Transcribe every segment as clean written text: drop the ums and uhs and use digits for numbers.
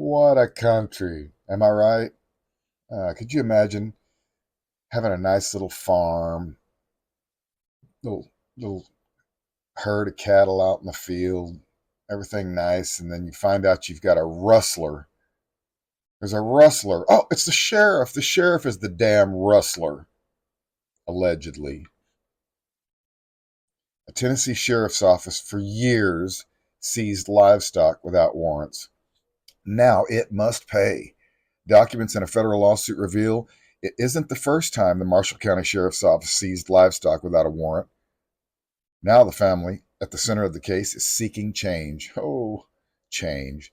What a country. Am I right? Could you imagine having a nice little farm, little herd of cattle out in the field, everything nice, and then you find out you've got a rustler. There's a rustler. Oh, it's the sheriff. The sheriff is the damn rustler, allegedly. A Tennessee sheriff's office for years seized livestock without warrants. Now it must pay. Documents in a federal lawsuit reveal it isn't the first time the Marshall County Sheriff's Office seized livestock without a warrant. Now the family at the center of the case is seeking change. Oh, change.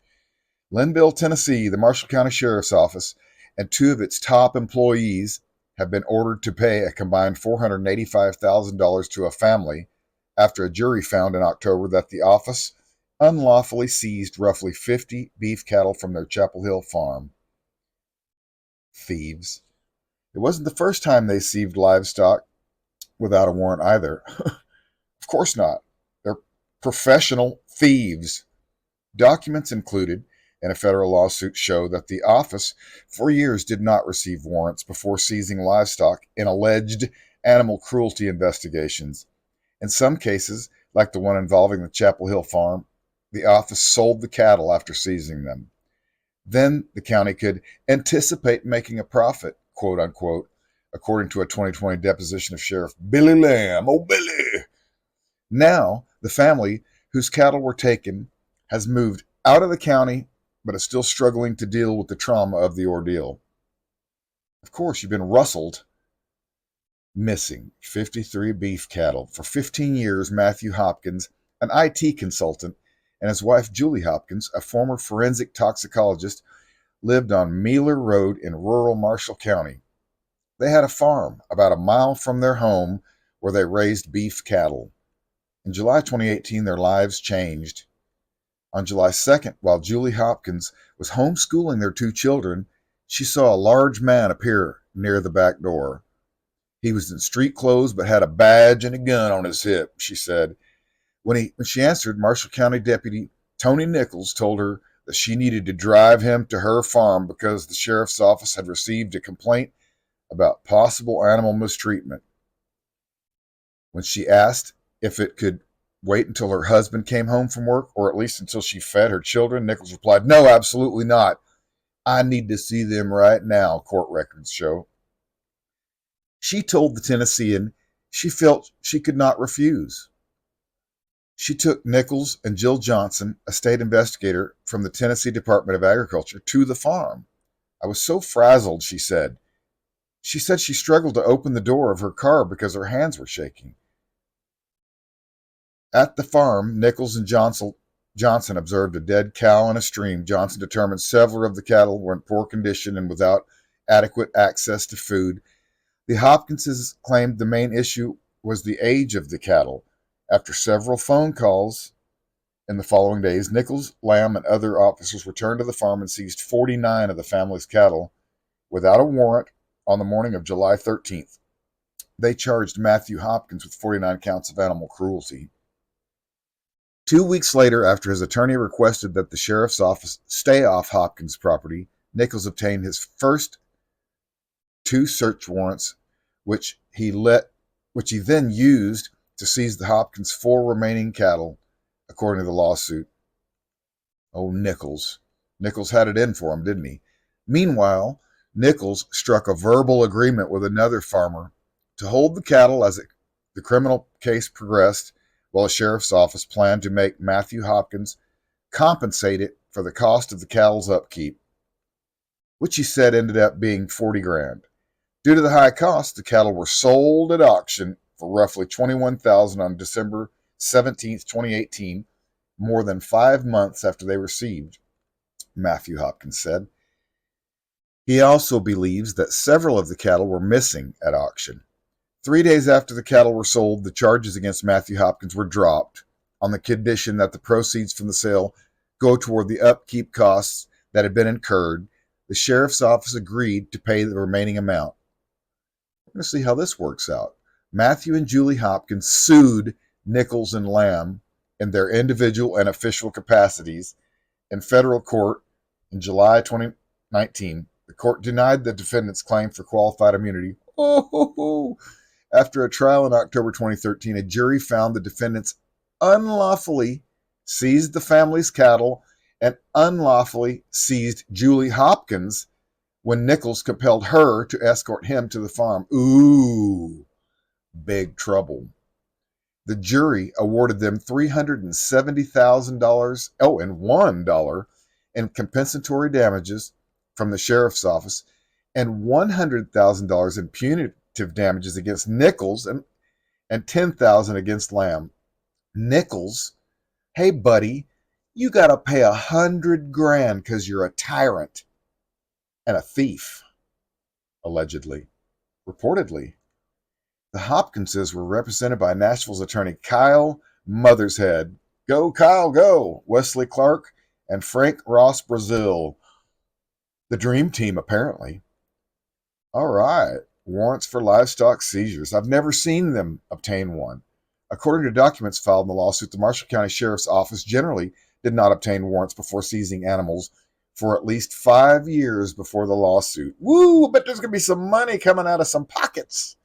Linville, Tennessee, the Marshall County Sheriff's Office and two of its top employees have been ordered to pay a combined $485,000 to a family after a jury found in October that the office unlawfully seized roughly 50 beef cattle from their Chapel Hill farm. Thieves. It wasn't the first time they seized livestock without a warrant either. Of course not. They're professional thieves. Documents included in a federal lawsuit show that the office for years did not receive warrants before seizing livestock in alleged animal cruelty investigations. In some cases, like the one involving the Chapel Hill farm, the office sold the cattle after seizing them. Then the county could anticipate making a profit, quote unquote, according to a 2020 deposition of Sheriff Billy Lamb. Oh, Billy! Now, the family whose cattle were taken has moved out of the county, but is still struggling to deal with the trauma of the ordeal. Of course, you've been rustled. Missing 53 beef cattle. For 15 years, Matthew Hopkins, an IT consultant, and his wife Julie Hopkins, a former forensic toxicologist, lived on Mealer Road in rural Marshall County. They had a farm about a mile from their home where they raised beef cattle. In July 2018, their lives changed. On July 2nd, while Julie Hopkins was homeschooling their two children, she saw a large man appear near the back door. He was in street clothes but had a badge and a gun on his hip, she said. When she answered, Marshall County Deputy Tony Nichols told her that she needed to drive him to her farm because the sheriff's office had received a complaint about possible animal mistreatment. When she asked if it could wait until her husband came home from work, or at least until she fed her children, Nichols replied, "No, absolutely not. I need to see them right now," court records show. She told the Tennessean she felt she could not refuse. She took Nichols and Jill Johnson, a state investigator from the Tennessee Department of Agriculture, to the farm. "I was so frazzled," she said. She said she struggled to open the door of her car because her hands were shaking. At the farm, Nichols and Johnson observed a dead cow in a stream. Johnson determined several of the cattle were in poor condition and without adequate access to food. The Hopkinses claimed the main issue was the age of the cattle. After several phone calls in the following days, Nichols, Lamb, and other officers returned to the farm and seized 49 of the family's cattle without a warrant on the morning of July 13th. They charged Matthew Hopkins with 49 counts of animal cruelty. 2 weeks later, after his attorney requested that the sheriff's office stay off Hopkins' property, Nichols obtained his first two search warrants, which he then used to seize the Hopkins' 4 remaining cattle, according to the lawsuit. Oh, Nichols. Nichols had it in for him, didn't he? Meanwhile, Nichols struck a verbal agreement with another farmer to hold the cattle as the criminal case progressed, while the sheriff's office planned to make Matthew Hopkins compensate it for the cost of the cattle's upkeep, which he said ended up being 40 grand. Due to the high cost, the cattle were sold at auction for roughly $21,000 on December 17, 2018, more than 5 months after they received, Matthew Hopkins said. He also believes that several of the cattle were missing at auction. 3 days after the cattle were sold, the charges against Matthew Hopkins were dropped on the condition that the proceeds from the sale go toward the upkeep costs that had been incurred. The sheriff's office agreed to pay the remaining amount. We're going to see how this works out. Matthew and Julie Hopkins sued Nichols and Lamb in their individual and official capacities in federal court In July 2019, the court denied the defendant's claim for qualified immunity. Oh, after a trial in October 2013, a jury found the defendants unlawfully seized the family's cattle and unlawfully seized Julie Hopkins when Nichols compelled her to escort him to the farm. Ooh, big trouble. The jury awarded them $370,000, and $1 in compensatory damages from the sheriff's office and $100,000 in punitive damages against Nichols and $10,000 against Lamb. Nichols, hey buddy, you got to pay $100,000 because you're a tyrant and a thief, allegedly, reportedly. The Hopkinses were represented by Nashville's attorney Kyle Mothershead. Go, Kyle, go! Wesley Clark and Frank Ross Brazil. The dream team, apparently. All right. Warrants for livestock seizures. I've never seen them obtain one. According to documents filed in the lawsuit, the Marshall County Sheriff's Office generally did not obtain warrants before seizing animals for at least 5 years before the lawsuit. Woo! But there's going to be some money coming out of some pockets.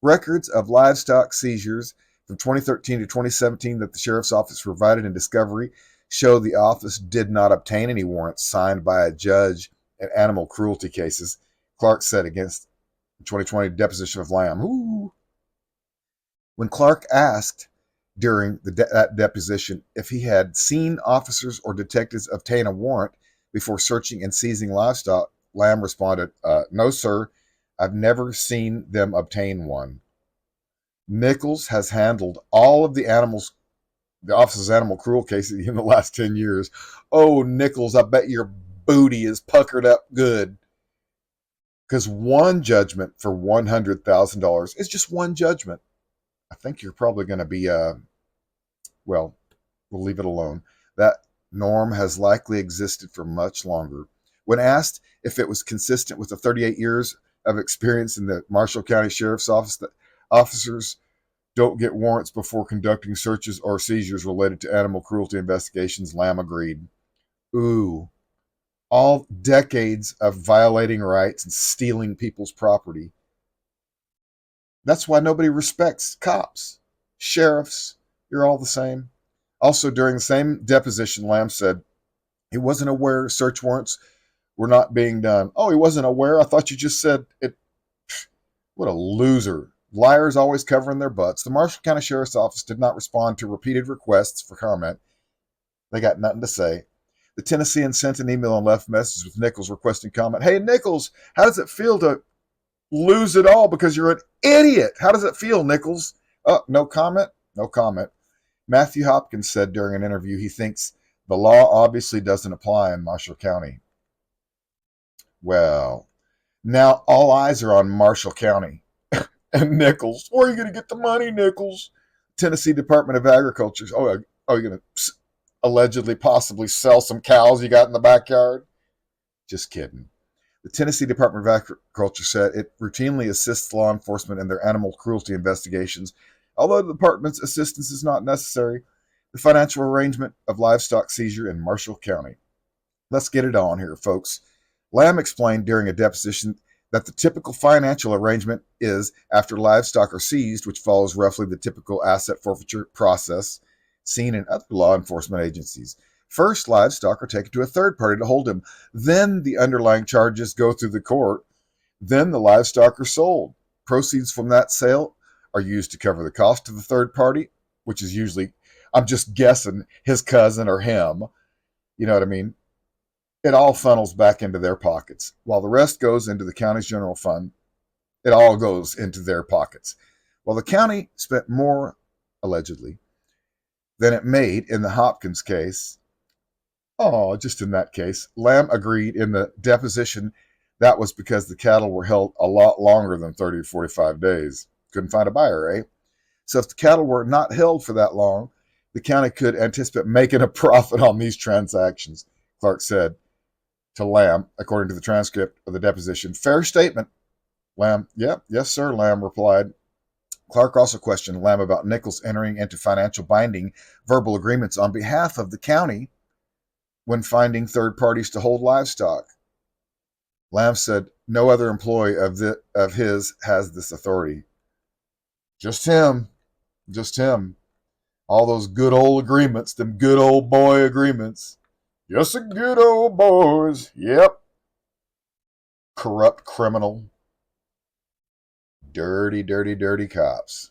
Records of livestock seizures from 2013 to 2017 that the Sheriff's Office provided in discovery show the office did not obtain any warrants signed by a judge in animal cruelty cases, Clark said against the 2020 deposition of Lamb. Ooh. When Clark asked during that deposition if he had seen officers or detectives obtain a warrant before searching and seizing livestock, Lamb responded, no, sir. I've never seen them obtain one. Nichols has handled all of the office's animal cruel cases in the last 10 years. Oh, Nichols, I bet your booty is puckered up good. Because one judgment for $100,000 is just one judgment. I think you're probably going to be, well, we'll leave it alone. That norm has likely existed for much longer. When asked if it was consistent with the 38 years of experience in the Marshall County Sheriff's Office that officers don't get warrants before conducting searches or seizures related to animal cruelty investigations, Lamb agreed. Ooh, all decades of violating rights and stealing people's property. That's why nobody respects cops, sheriffs. You're all the same. Also, during the same deposition, Lamb said he wasn't aware search warrants were not being done. Oh, he wasn't aware? I thought you just said it. What a loser. Liars always covering their butts. The Marshall County Sheriff's Office did not respond to repeated requests for comment. They got nothing to say. The Tennessean sent an email and left messages with Nichols requesting comment. Hey, Nichols, how does it feel to lose it all because you're an idiot? How does it feel, Nichols? Oh, no comment? No comment. Matthew Hopkins said during an interview he thinks the law obviously doesn't apply in Marshall County. Well, now all eyes are on Marshall County and Nichols. Where are you going to get the money, Nichols? Tennessee Department of Agriculture. Oh, you're going to allegedly possibly sell some cows you got in the backyard? Just kidding. The Tennessee Department of Agriculture said it routinely assists law enforcement in their animal cruelty investigations. Although the department's assistance is not necessary, the financial arrangement of livestock seizure in Marshall County. Let's get it on here, folks. Lamb explained during a deposition that the typical financial arrangement is after livestock are seized, which follows roughly the typical asset forfeiture process seen in other law enforcement agencies. First, livestock are taken to a third party to hold them. Then the underlying charges go through the court. Then the livestock are sold. Proceeds from that sale are used to cover the cost of the third party, which is usually, I'm just guessing, his cousin or him. You know what I mean? It all funnels back into their pockets. While the rest goes into the county's general fund, it all goes into their pockets. While the county spent more, allegedly, than it made in the Hopkins case, just in that case, Lamb agreed in the deposition that was because the cattle were held a lot longer than 30 to 45 days. Couldn't find a buyer, eh? So if the cattle were not held for that long, the county could anticipate making a profit on these transactions, Clark said to Lamb, according to the transcript of the deposition. Fair statement. Lamb, yes, sir, Lamb replied. Clark also questioned Lamb about Nichols entering into financial binding verbal agreements on behalf of the county when finding third parties to hold livestock. Lamb said no other employee of his has this authority. Just him. Just him. All those good old agreements, them good old boy agreements. Just a good old boys. Yep. Corrupt criminal. Dirty, dirty, dirty cops.